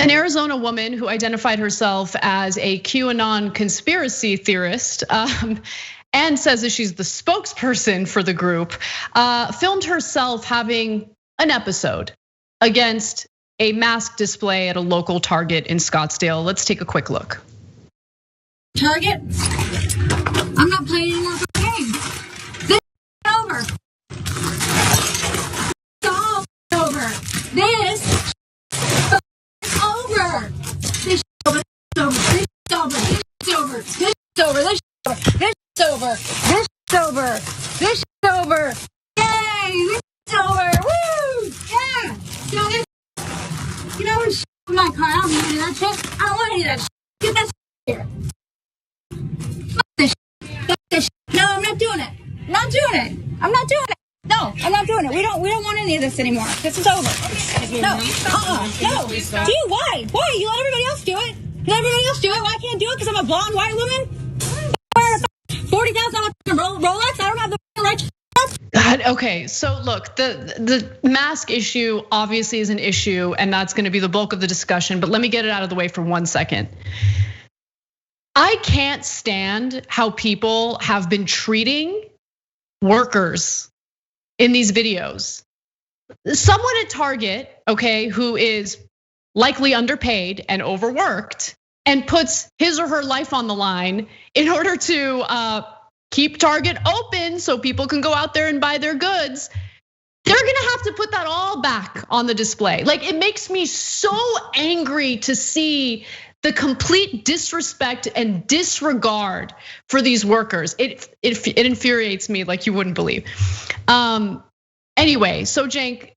An Arizona woman who identified herself as a QAnon conspiracy theorist and says that she's the spokesperson for the group, filmed herself having an episode against a mask display at a local Target in Scottsdale. Let's take a quick look. Target, I'm not playing any more game. This is over. It's all over. This is over. This is over. This is over. This is over. This is over. This is over. This is over. This is over. Yay! This is over. Woo! Yeah. You know, shit in my car. I don't need any of that shit. I don't want any of that shit. Get that shit here. No, I'm not doing it. I'm not doing it. I'm not doing it. No, I'm not doing it. We don't want any of this anymore. This is over. No, no. Do you? Why? Why? You let everybody else do it. You let everybody else do it. Why I can't do it? Because I'm a blonde white woman? Wearing a $40,000 Rolex. I don't have the right. God, okay, so look, the mask issue obviously is an issue, and that's going to be the bulk of the discussion. But let me get it out of the way for 1 second. I can't stand how people have been treating workers in these videos. Someone at Target, okay, who is likely underpaid and overworked and puts his or her life on the line in order to keep Target open so people can go out there and buy their goods. They're gonna have to put that all back on the display. Like, it makes me so angry to see the complete disrespect and disregard for these workers. It infuriates me like you wouldn't believe. Anyway, so Cenk,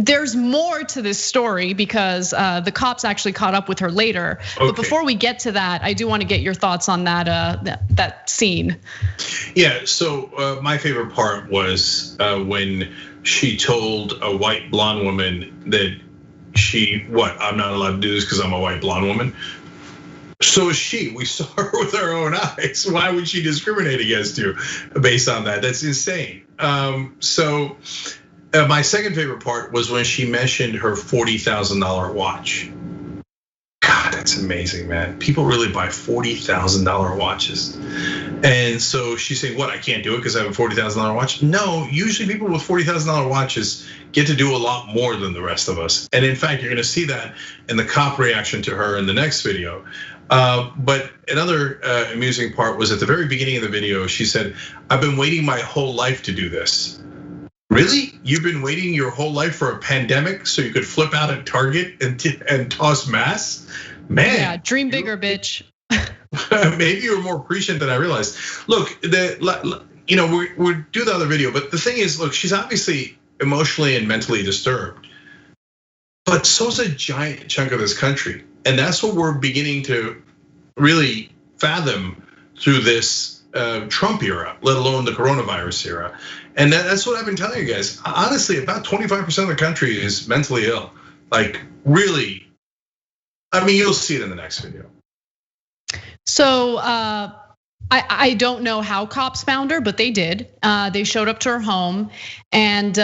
there's more to this story because the cops actually caught up with her later. Okay. But before we get to that, I do want to get your thoughts on that scene. Yeah, so my favorite part was when she told a white blonde woman that I'm not allowed to do this because I'm a white blonde woman. So is she. We saw her with our own eyes. Why would she discriminate against you based on that? That's insane. So my second favorite part was when she mentioned her $40,000 watch. God, that's amazing, man. People really buy $40,000 watches. And so she's saying, what, I can't do it because I have a $40,000 watch? No, usually people with $40,000 watches get to do a lot more than the rest of us. And in fact, you're gonna see that in the cop reaction to her in the next video. But another amusing part was at the very beginning of the video, she said, I've been waiting my whole life to do this. Really? You've been waiting your whole life for a pandemic so you could flip out at Target and toss masks? Man. Yeah, dream bigger, bitch. Maybe you were more prescient than I realized. Look, we'll do the other video, but the thing is, look, she's obviously emotionally and mentally disturbed. But so's a giant chunk of this country. And that's what we're beginning to really fathom through this Trump era, let alone the coronavirus era. And that's what I've been telling you guys. Honestly, about 25% of the country is mentally ill. Like, really, I mean, you'll see it in the next video. So I don't know how cops found her, but they did. They showed up to her home, and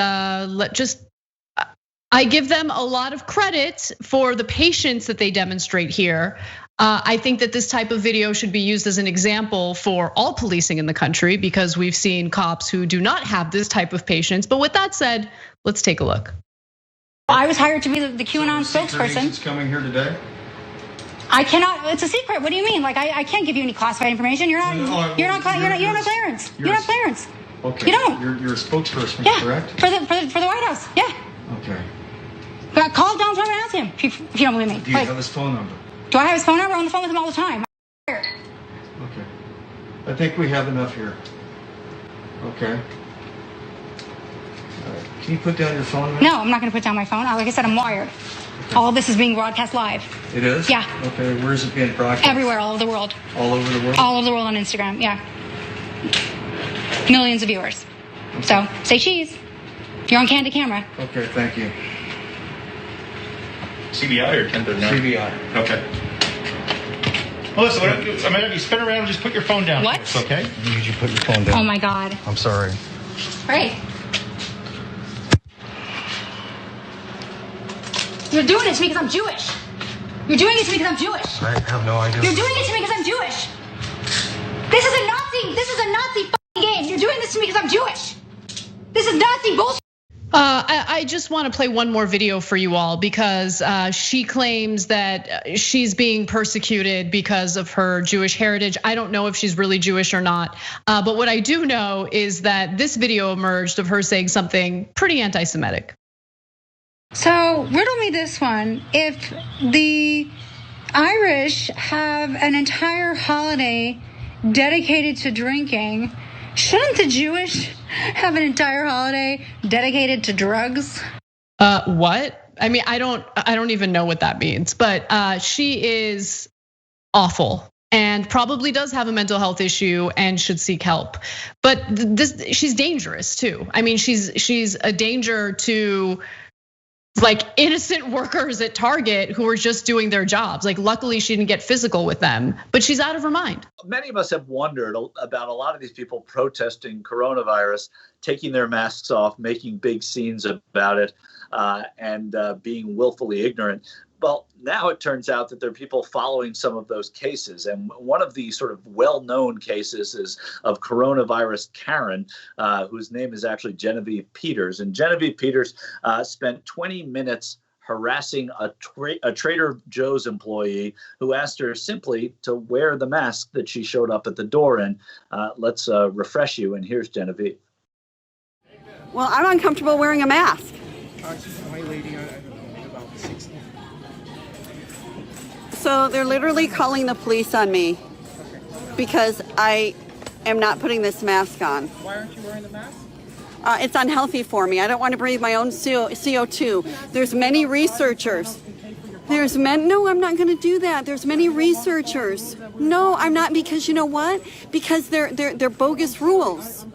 I give them a lot of credit for the patience that they demonstrate here. I think that this type of video should be used as an example for all policing in the country because we've seen cops who do not have this type of patience. But with that said, let's take a look. I was hired to be the QAnon spokesperson. Is coming here today? I cannot. It's a secret. What do you mean? Like I can't give you any classified information. You don't have clearance. You don't have clearance. Okay. You don't. You're a spokesperson, yeah, correct? For the White House. Yeah. Okay. Call Donald Trump and ask him if you don't believe me. Do you have his phone number? Do I have his phone number? I'm on the phone with him all the time. Okay. I think we have enough here. Okay. Can you put down your phone? No, I'm not going to put down my phone. Like I said, I'm wired. Okay. All of this is being broadcast live. It is? Yeah. Okay, where is it being broadcast? Everywhere, all over the world. All over the world? All over the world on Instagram, yeah. Millions of viewers. Okay. So, say cheese. You're on candid camera. Okay, thank you. CBI or 1039? CBI. Okay. Well, listen, I'm gonna have you spin around and just put your phone down. What? Okay? I need you to put your phone down. Oh my God. I'm sorry. Right. You're doing this because I'm Jewish. You're doing it to me because I'm Jewish. I have no idea. You're doing it to me because I'm Jewish. This is a Nazi fucking game. You're doing this to me because I'm Jewish. This is Nazi bullshit. I just want to play one more video for you all because she claims that she's being persecuted because of her Jewish heritage. I don't know if she's really Jewish or not, but what I do know is that this video emerged of her saying something pretty anti-Semitic. So riddle me this one. If the Irish have an entire holiday dedicated to drinking, shouldn't the Jewish have an entire holiday dedicated to drugs? What? I mean, I don't even know what that means, but she is awful and probably does have a mental health issue and should seek help. But she's dangerous too. I mean, she's a danger to like innocent workers at Target who are just doing their jobs. Like luckily she didn't get physical with them, but she's out of her mind. Many of us have wondered about a lot of these people protesting coronavirus, taking their masks off, making big scenes about it, and being willfully ignorant. Well, now it turns out that there are people following some of those cases. And one of the sort of well-known cases is of coronavirus Karen, whose name is actually Genevieve Peters. And Genevieve Peters spent 20 minutes harassing a Trader Joe's employee who asked her simply to wear the mask that she showed up at the door in. Let's refresh you. And here's Genevieve. Well, I'm uncomfortable wearing a mask. My lady, I don't know, about 60. So they're literally calling the police on me because I am not putting this mask on. Why aren't you wearing the mask? It's unhealthy for me. I don't want to breathe my own CO2. There's many researchers. No, I'm not going to do that. There's many researchers. No, I'm not, because you know what? Because they're bogus rules.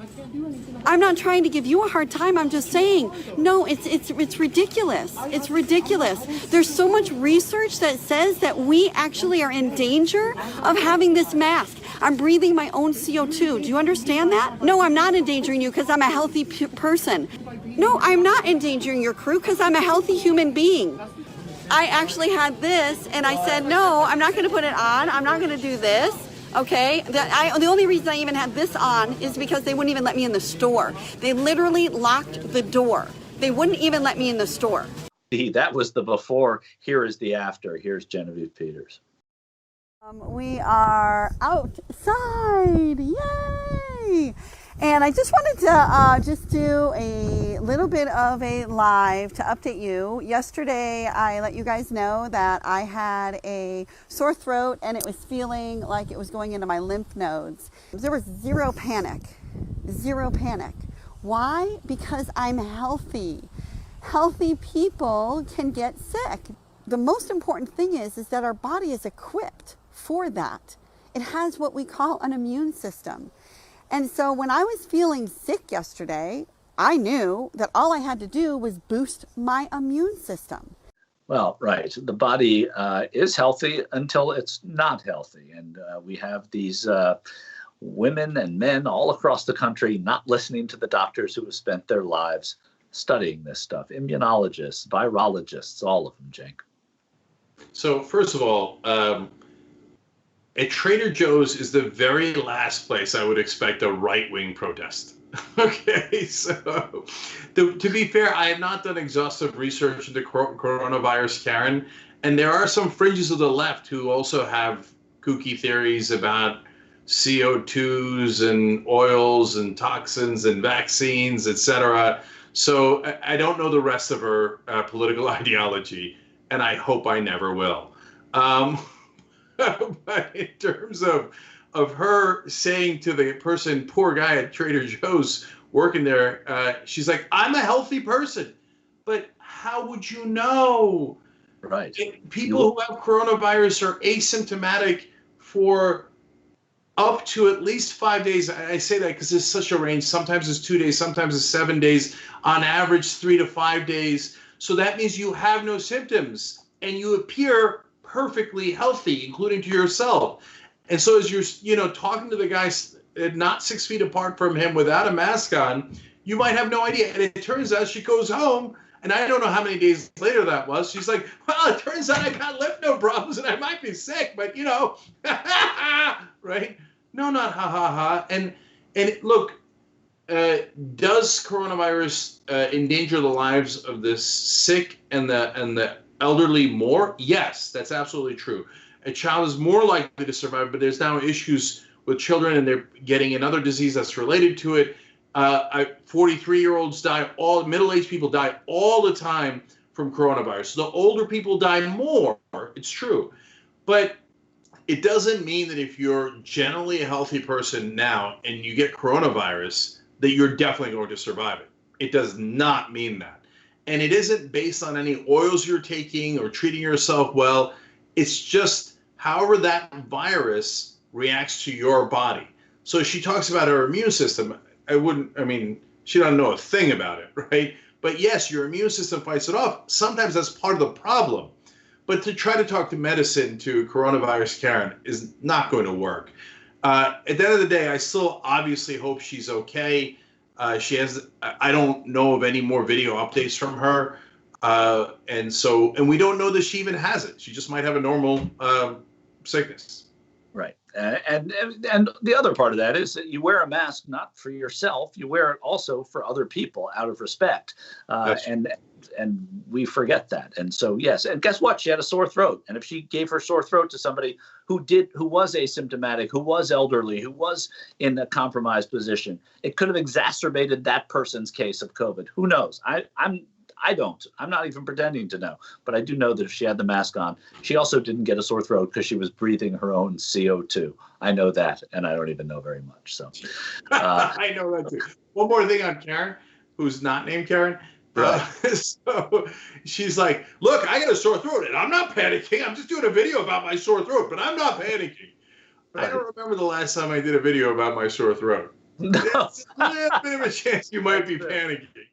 I'm not trying to give you a hard time. I'm just saying, no, it's ridiculous. It's ridiculous. There's so much research that says that we actually are in danger of having this mask. I'm breathing my own CO2. Do you understand that? No, I'm not endangering you because I'm a healthy person. No, I'm not endangering your crew because I'm a healthy human being. I actually had this and I said, no, I'm not going to put it on. I'm not going to do this. Okay, the only reason I even had this on is because they wouldn't even let me in the store. They literally locked the door. They wouldn't even let me in the store. That was the before. Here is the after. Here's Genevieve Peters. We are outside. Yay! And I just wanted to just do a little bit of a live to update you. Yesterday, I let you guys know that I had a sore throat and it was feeling like it was going into my lymph nodes. There was zero panic. Zero panic. Why? Because I'm healthy. Healthy people can get sick. The most important thing is that our body is equipped for that. It has what we call an immune system. And so when I was feeling sick yesterday, I knew that all I had to do was boost my immune system. Well, right. The body is healthy until it's not healthy. And we have these women and men all across the country not listening to the doctors who have spent their lives studying this stuff. Immunologists, virologists, all of them, Cenk. So first of all, at Trader Joe's is the very last place I would expect a right-wing protest. Okay, so to be fair, I have not done exhaustive research into coronavirus Karen, and there are some fringes of the left who also have kooky theories about CO2s and oils and toxins and vaccines, etc. So I don't know the rest of her political ideology, and I hope I never will. But in terms of her saying to the person, poor guy at Trader Joe's working there, she's like, I'm a healthy person. But how would you know? Right. People who have coronavirus are asymptomatic for up to at least 5 days. I say that because there's such a range. Sometimes it's 2 days, sometimes it's 7 days, on average 3 to 5 days. So that means you have no symptoms and you appear perfectly healthy, including to yourself. And so as you're, talking to the guys not 6 feet apart from him without a mask on, you might have no idea. And it turns out she goes home And I don't know how many days later that was. She's like, well, it turns out I've got lymph node problems and I might be sick, but you know, right? No, not ha ha ha. And look, does coronavirus endanger the lives of the sick and the elderly more? Yes, that's absolutely true. A child is more likely to survive, but there's now issues with children and they're getting another disease that's related to it. 43-year-olds die, all middle-aged people die all the time from coronavirus. So the older people die more, it's true. But it doesn't mean that if you're generally a healthy person now and you get coronavirus, that you're definitely going to survive it. It does not mean that. And it isn't based on any oils you're taking or treating yourself well. It's just however that virus reacts to your body. So she talks about her immune system. She doesn't know a thing about it, right? But yes, your immune system fights it off. Sometimes that's part of the problem. But to try to talk to medicine to coronavirus Karen is not going to work. At the end of the day, I still obviously hope she's okay. I don't know of any more video updates from her. And we don't know that she even has it. She just might have a normal sickness. Right. And the other part of that is that you wear a mask not for yourself, you wear it also for other people out of respect. And we forget that. And so, yes. And guess what? She had a sore throat. And if she gave her sore throat to somebody who was asymptomatic, who was elderly, who was in a compromised position, it could have exacerbated that person's case of COVID. Who knows? I'm not even pretending to know, but I do know that if she had the mask on, she also didn't get a sore throat because she was breathing her own CO2. I know that, and I don't even know very much. So I know that too. One more thing on Karen, who's not named Karen. Right. So she's like, look, I got a sore throat, and I'm not panicking. I'm just doing a video about my sore throat, but I'm not panicking. Right. I don't remember the last time I did a video about my sore throat. No. There's a little bit of a chance you might be panicking.